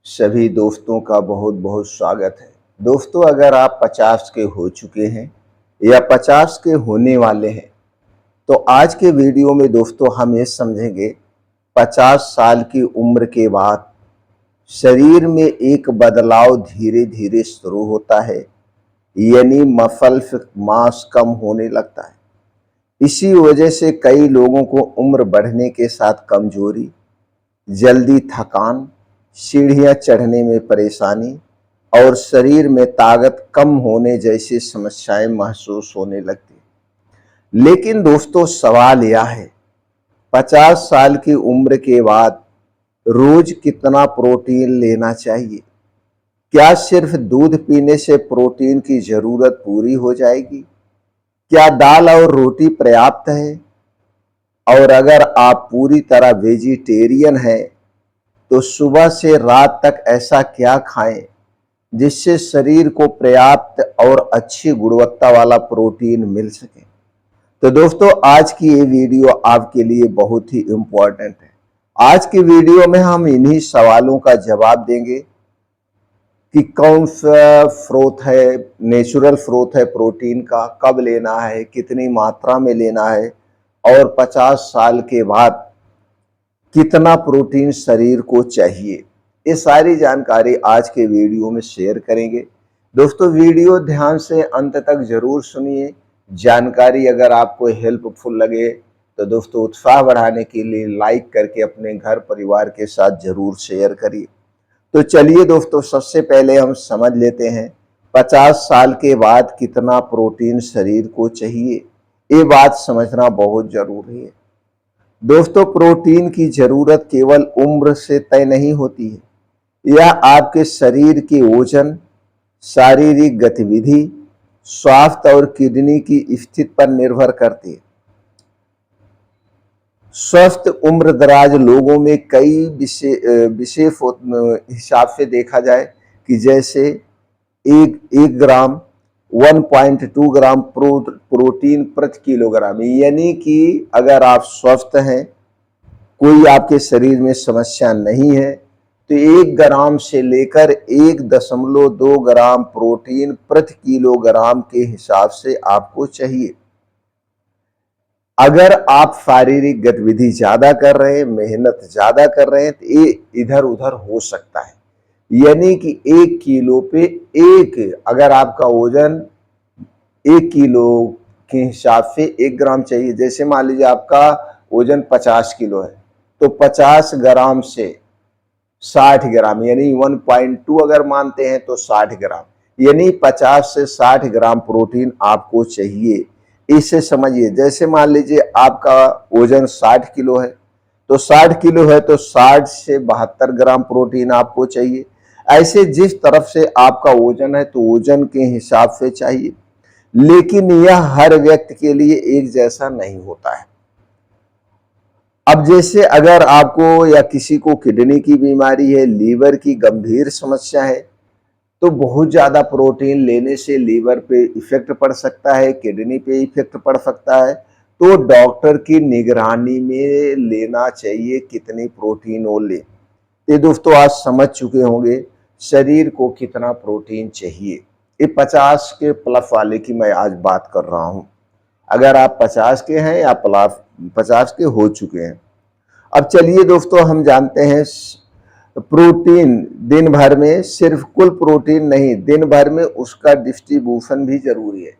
सभी दोस्तों का बहुत बहुत स्वागत है। दोस्तों, अगर आप 50 के हो चुके हैं या 50 के होने वाले हैं तो आज के वीडियो में दोस्तों हम ये समझेंगे 50 साल की उम्र के बाद शरीर में एक बदलाव धीरे धीरे शुरू होता है, यानी मसल मास कम होने लगता है। इसी वजह से कई लोगों को उम्र बढ़ने के साथ कमजोरी, जल्दी थकान, सीढ़ियां चढ़ने में परेशानी और शरीर में ताकत कम होने जैसी समस्याएं महसूस होने लगती। लेकिन दोस्तों, सवाल यह है, 50 साल की उम्र के बाद रोज कितना प्रोटीन लेना चाहिए? क्या सिर्फ दूध पीने से प्रोटीन की जरूरत पूरी हो जाएगी? क्या दाल और रोटी पर्याप्त है? और अगर आप पूरी तरह वेजिटेरियन हैं तो सुबह से रात तक ऐसा क्या खाएं जिससे शरीर को पर्याप्त और अच्छी गुणवत्ता वाला प्रोटीन मिल सके? तो दोस्तों, आज की ये वीडियो आपके लिए बहुत ही इम्पोर्टेंट है। आज की वीडियो में हम इन्हीं सवालों का जवाब देंगे कि कौन सा स्रोत है, नेचुरल स्रोत है प्रोटीन का, कब लेना है, कितनी मात्रा में लेना है और 50 साल के बाद कितना प्रोटीन शरीर को चाहिए। ये सारी जानकारी आज के वीडियो में शेयर करेंगे। दोस्तों, वीडियो ध्यान से अंत तक जरूर सुनिए। जानकारी अगर आपको हेल्पफुल लगे तो दोस्तों उत्साह बढ़ाने के लिए लाइक करके अपने घर परिवार के साथ जरूर शेयर करिए। तो चलिए दोस्तों, सबसे पहले हम समझ लेते हैं 50 साल के बाद कितना प्रोटीन शरीर को चाहिए। ये बात समझना बहुत जरूरी है। दोस्तों, प्रोटीन की जरूरत केवल उम्र से तय नहीं होती है। यह आपके शरीर के वजन, शारीरिक गतिविधि, स्वास्थ्य और किडनी की स्थिति पर निर्भर करती है। स्वस्थ उम्र दराज लोगों में कई विशेष हिसाब से देखा जाए कि जैसे एक ग्राम 1.2 ग्राम प्रोटीन प्रति किलोग्राम, यानी कि अगर आप स्वस्थ हैं, कोई आपके शरीर में समस्या नहीं है, तो 1 ग्राम से लेकर 1.2 ग्राम प्रोटीन प्रति किलोग्राम के हिसाब से आपको चाहिए। अगर आप शारीरिक गतिविधि ज्यादा कर रहे हैं, मेहनत ज्यादा कर रहे हैं, तो ये इधर उधर हो सकता है। यानी कि 1 किलो पे अगर आपका वजन 1 किलो के हिसाब से 1 ग्राम चाहिए। जैसे मान लीजिए आपका वजन 50 किलो है तो 50 ग्राम से 60 ग्राम, यानी 1.2 अगर मानते हैं तो 60 ग्राम, यानी 50 से 60 ग्राम प्रोटीन आपको चाहिए। इसे समझिए, जैसे मान लीजिए आपका वजन 60 किलो है तो 60 किलो है तो 60 से 72 ग्राम प्रोटीन आपको चाहिए। ऐसे जिस तरफ से आपका वजन है तो वजन के हिसाब से चाहिए, लेकिन यह हर व्यक्ति के लिए एक जैसा नहीं होता है। अब जैसे अगर आपको या किसी को किडनी की बीमारी है, लीवर की गंभीर समस्या है, तो बहुत ज्यादा प्रोटीन लेने से लीवर पे इफेक्ट पड़ सकता है, किडनी पे इफेक्ट पड़ सकता है। तो डॉक्टर की निगरानी में लेना चाहिए कितनी प्रोटीन वो ले। ये दोस्तों आज समझ चुके होंगे शरीर को कितना प्रोटीन चाहिए। ये 50 के प्लस वाले की मैं आज बात कर रहा हूं। अगर आप 50 के हैं या प्लस 50 के हो चुके हैं। अब चलिए दोस्तों, हम जानते हैं प्रोटीन दिन भर में सिर्फ कुल प्रोटीन नहीं, दिन भर में उसका डिस्ट्रीब्यूशन भी जरूरी है।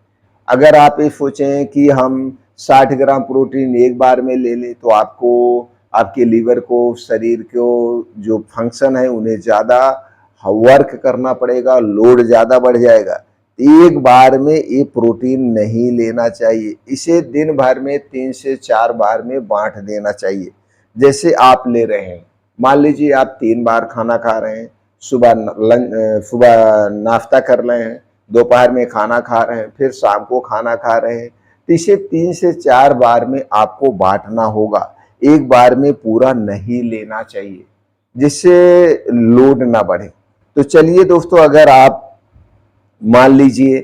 अगर आप ये सोचें कि हम 60 ग्राम प्रोटीन एक बार में ले लें तो आपको, आपके लीवर को, शरीर को जो फंक्शन है उन्हें ज्यादा वर्क करना पड़ेगा, लोड ज्यादा बढ़ जाएगा। एक बार में ये प्रोटीन नहीं लेना चाहिए। इसे दिन भर में 3 से 4 बार में बांट देना चाहिए। जैसे आप ले रहे हैं, मान लीजिए आप 3 बार खाना खा रहे हैं, सुबह नाश्ता कर रहे हैं, दोपहर में खाना खा रहे हैं, फिर शाम को खाना खा रहे हैं, तो इसे 3 से 4 बार में आपको बांटना होगा। एक बार में पूरा नहीं लेना चाहिए जिससे लोड ना बढ़े। तो चलिए दोस्तों, अगर आप मान लीजिए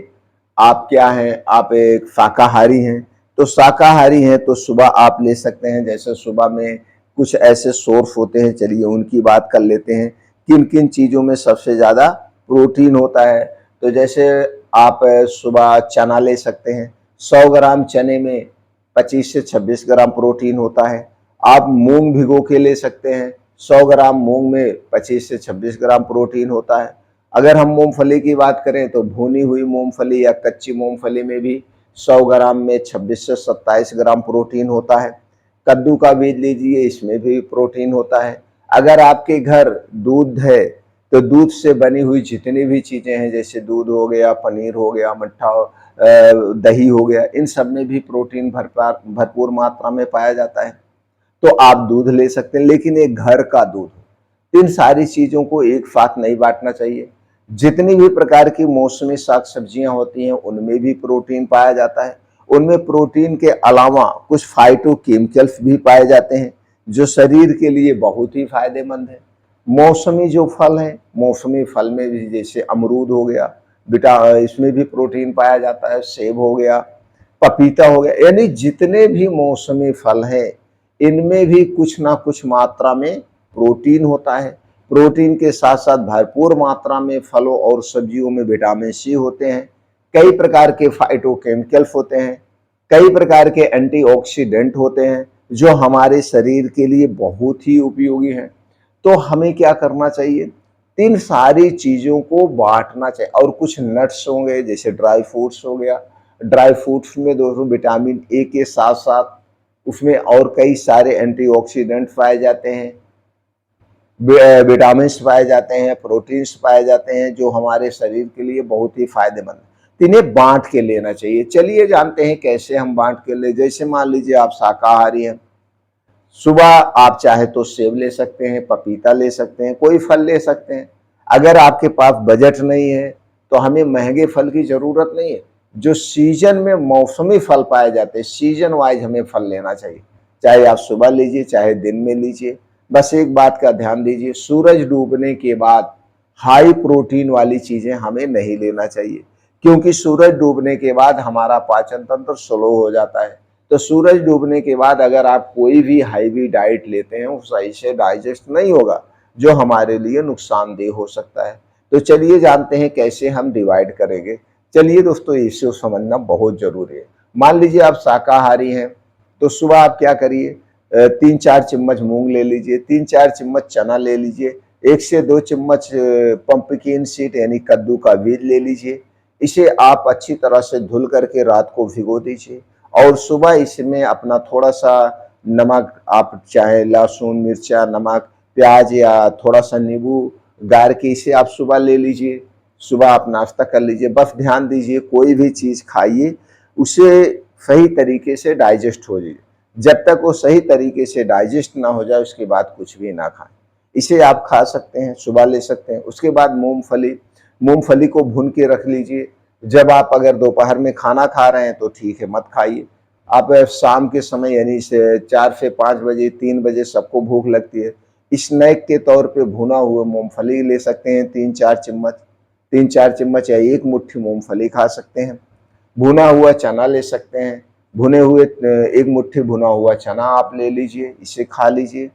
आप क्या हैं, आप एक शाकाहारी हैं, तो शाकाहारी हैं तो सुबह आप ले सकते हैं। जैसे सुबह में कुछ ऐसे सोर्स होते हैं, चलिए उनकी बात कर लेते हैं किन किन चीज़ों में सबसे ज़्यादा प्रोटीन होता है। तो जैसे आप सुबह चना ले सकते हैं, 100 ग्राम चने में 25 से 26 ग्राम प्रोटीन होता है। आप मूंग भिगो के ले सकते हैं, 100 ग्राम मूंग में 25 से 26 ग्राम प्रोटीन होता है। अगर हम मूंगफली की बात करें तो भुनी हुई मूंगफली या कच्ची मूंगफली में भी 100 ग्राम में 26 से 27 ग्राम प्रोटीन होता है। कद्दू का बीज लीजिए, इसमें भी प्रोटीन होता है। अगर आपके घर दूध है तो दूध से बनी हुई जितनी भी चीज़ें हैं, जैसे दूध हो गया, पनीर हो गया, मट्ठा दही हो गया, इन सब में भी प्रोटीन भरपूर मात्रा में पाया जाता है। तो आप दूध ले सकते हैं, लेकिन एक घर का दूध। इन सारी चीज़ों को एक साथ नहीं बांटना चाहिए। जितनी भी प्रकार की मौसमी साग सब्जियां होती हैं उनमें भी प्रोटीन पाया जाता है। उनमें प्रोटीन के अलावा कुछ फाइटोकेमिकल्स भी पाए जाते हैं जो शरीर के लिए बहुत ही फायदेमंद है। मौसमी जो फल हैं, मौसमी फल में भी जैसे अमरूद हो गया, इसमें भी प्रोटीन पाया जाता है। सेब हो गया, पपीता हो गया, यानी जितने भी मौसमी फल हैं इनमें भी कुछ ना कुछ मात्रा में प्रोटीन होता है। प्रोटीन के साथ साथ भरपूर मात्रा में फलों और सब्जियों में विटामिन सी होते हैं, कई प्रकार के फाइटोकेमिकल्स होते हैं, कई प्रकार के एंटीऑक्सीडेंट होते हैं जो हमारे शरीर के लिए बहुत ही उपयोगी हैं। तो हमें क्या करना चाहिए, इन सारी चीज़ों को बांटना चाहिए। और कुछ नट्स होंगे, जैसे ड्राई फ्रूट्स हो गया, ड्राई फ्रूट्स में दोस्तों विटामिन ए के साथ साथ उसमें और कई सारे एंटीऑक्सीडेंट पाए जाते हैं, विटामिन्स पाए जाते हैं, प्रोटीन्स पाए जाते हैं जो हमारे शरीर के लिए बहुत ही फायदेमंद है। तो इन्हें बांट के लेना चाहिए। चलिए जानते हैं कैसे हम बांट के ले। जैसे मान लीजिए आप शाकाहारी हैं, सुबह आप चाहे तो सेब ले सकते हैं, पपीता ले सकते हैं, कोई फल ले सकते हैं। अगर आपके पास बजट नहीं है तो हमें महंगे फल की जरूरत नहीं है। जो सीजन में मौसमी फल पाए जाते हैं, सीजन वाइज हमें फल लेना चाहिए। चाहे आप सुबह लीजिए, चाहे दिन में लीजिए। बस एक बात का ध्यान दीजिए, सूरज डूबने के बाद हाई प्रोटीन वाली चीजें हमें नहीं लेना चाहिए, क्योंकि सूरज डूबने के बाद हमारा पाचन तंत्र स्लो हो जाता है। तो सूरज डूबने के बाद अगर आप कोई भी हैवी डाइट लेते हैं वो सही से डाइजेस्ट नहीं होगा, जो हमारे लिए नुकसानदेह हो सकता है। तो चलिए जानते हैं कैसे हम डिवाइड करेंगे। चलिए दोस्तों, इसे समझना बहुत जरूरी है। मान लीजिए आप शाकाहारी हैं, तो सुबह आप क्या करिए, 3-4 चम्मच मूंग ले लीजिए, 3-4 चम्मच चना ले लीजिए, 1 से 2 चम्मच पंपकिन सीड यानी कद्दू का बीज ले लीजिए। इसे आप अच्छी तरह से धुल करके रात को भिगो दीजिए और सुबह इसमें अपना थोड़ा सा नमक, आप चाहे लहसुन, मिर्चा, नमक, प्याज या थोड़ा सा नींबू गार के इसे आप सुबह ले लीजिए। सुबह आप नाश्ता कर लीजिए। बस ध्यान दीजिए, कोई भी चीज़ खाइए उसे सही तरीके से डाइजेस्ट हो जाए। जब तक वो सही तरीके से डाइजेस्ट ना हो जाए उसके बाद कुछ भी ना खाएं। इसे आप खा सकते हैं, सुबह ले सकते हैं। उसके बाद मूंगफली, मूंगफली को भून के रख लीजिए। जब आप अगर दोपहर में खाना खा रहे हैं तो ठीक है, मत खाइए। आप शाम के समय यानी से 4 से 5 बजे, 3 बजे सबको भूख लगती है, स्नैक के तौर पे भुना हुआ मूंगफली ले सकते हैं 3-4 चम्मच, 3-4 चम्मच या एक मुट्ठी मूंगफली खा सकते हैं। भुना हुआ चना ले सकते हैं, भुने हुए एक मुट्ठी भुना हुआ चना आप ले लीजिए, इसे खा लीजिए।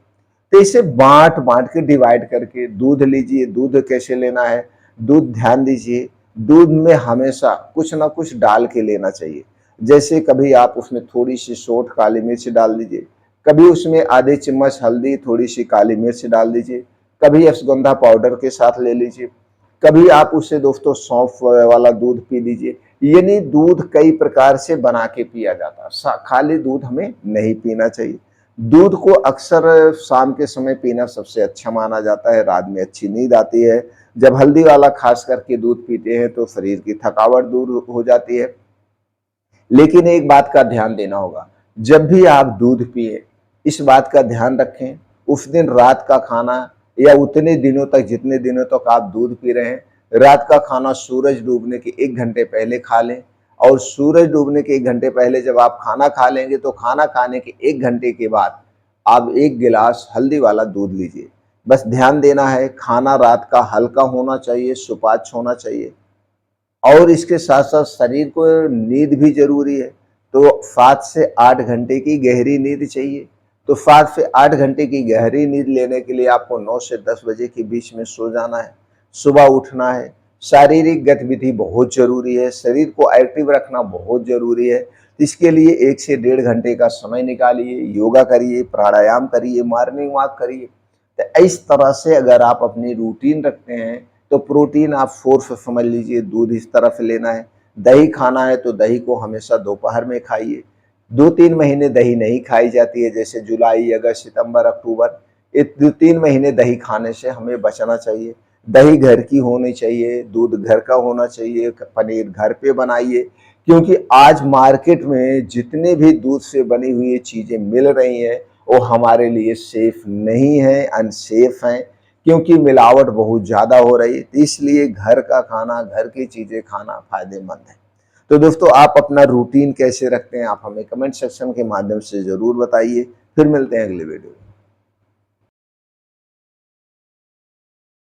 तो इसे बांट बांट के डिवाइड करके दूध लीजिए। दूध कैसे लेना है, दूध ध्यान दीजिए, दूध में हमेशा कुछ ना कुछ डाल के लेना चाहिए। जैसे कभी आप उसमें थोड़ी सी सौंठ, काली मिर्च डाल दीजिए, कभी उसमें आधे चम्मच हल्दी, थोड़ी सी काली मिर्च डाल दीजिए, कभी अश्वगंधा पाउडर के साथ ले लीजिए, कभी आप उसे दोस्तों सौंफ वाला दूध पी लीजिए। यानी दूध कई प्रकार से बना के पिया जाता है, खाली दूध हमें नहीं पीना चाहिए। दूध को अक्सर शाम के समय पीना सबसे अच्छा माना जाता है, रात में अच्छी नींद आती है। जब हल्दी वाला खास करके दूध पीते हैं तो शरीर की थकावट दूर हो जाती है। लेकिन एक बात का ध्यान देना होगा, जब भी आप दूध पिए इस बात का ध्यान रखें, उस दिन रात का खाना या उतने दिनों तक जितने दिनों तक आप दूध पी रहे हैं, रात का खाना सूरज डूबने के 1 घंटे पहले खा लें। और सूरज डूबने के 1 घंटे पहले जब आप खाना खा लेंगे तो खाना खाने के 1 घंटे के बाद आप 1 गिलास हल्दी वाला दूध लीजिए। बस ध्यान देना है, खाना रात का हल्का होना चाहिए, सुपाच्य होना चाहिए। और इसके साथ साथ शरीर को नींद भी जरूरी है, तो 7 से 8 घंटे की गहरी नींद चाहिए। तो 7 से 8 घंटे की गहरी नींद लेने के लिए आपको 9 से 10 बजे के बीच में सो जाना है। सुबह उठना है। शारीरिक गतिविधि बहुत ज़रूरी है, शरीर को एक्टिव रखना बहुत ज़रूरी है। इसके लिए 1 से डेढ़ घंटे का समय निकालिए, योगा करिए, प्राणायाम करिए, मॉर्निंग वॉक करिए। तो इस तरह से अगर आप अपनी रूटीन रखते हैं तो प्रोटीन आप सोर्स समझ लीजिए, दूध इस तरह से लेना है। दही खाना है तो दही को हमेशा दोपहर में खाइए। 2-3 महीने दही नहीं खाई जाती है, जैसे जुलाई, अगस्त, सितंबर, अक्टूबर, ये 2-3 महीने दही खाने से हमें बचना चाहिए। दही घर की होनी चाहिए, दूध घर का होना चाहिए, पनीर घर पे बनाइए, क्योंकि आज मार्केट में जितने भी दूध से बनी हुई चीज़ें मिल रही हैं वो हमारे लिए सेफ नहीं है, अनसेफ हैं, क्योंकि मिलावट बहुत ज़्यादा हो रही है। तो इसलिए घर का खाना, घर की चीज़ें खाना फ़ायदेमंद है। तो दोस्तों, आप अपना रूटीन कैसे रखते हैं, आप हमें कमेंट सेक्शन के माध्यम से ज़रूर बताइए। फिर मिलते हैं अगले वीडियो में।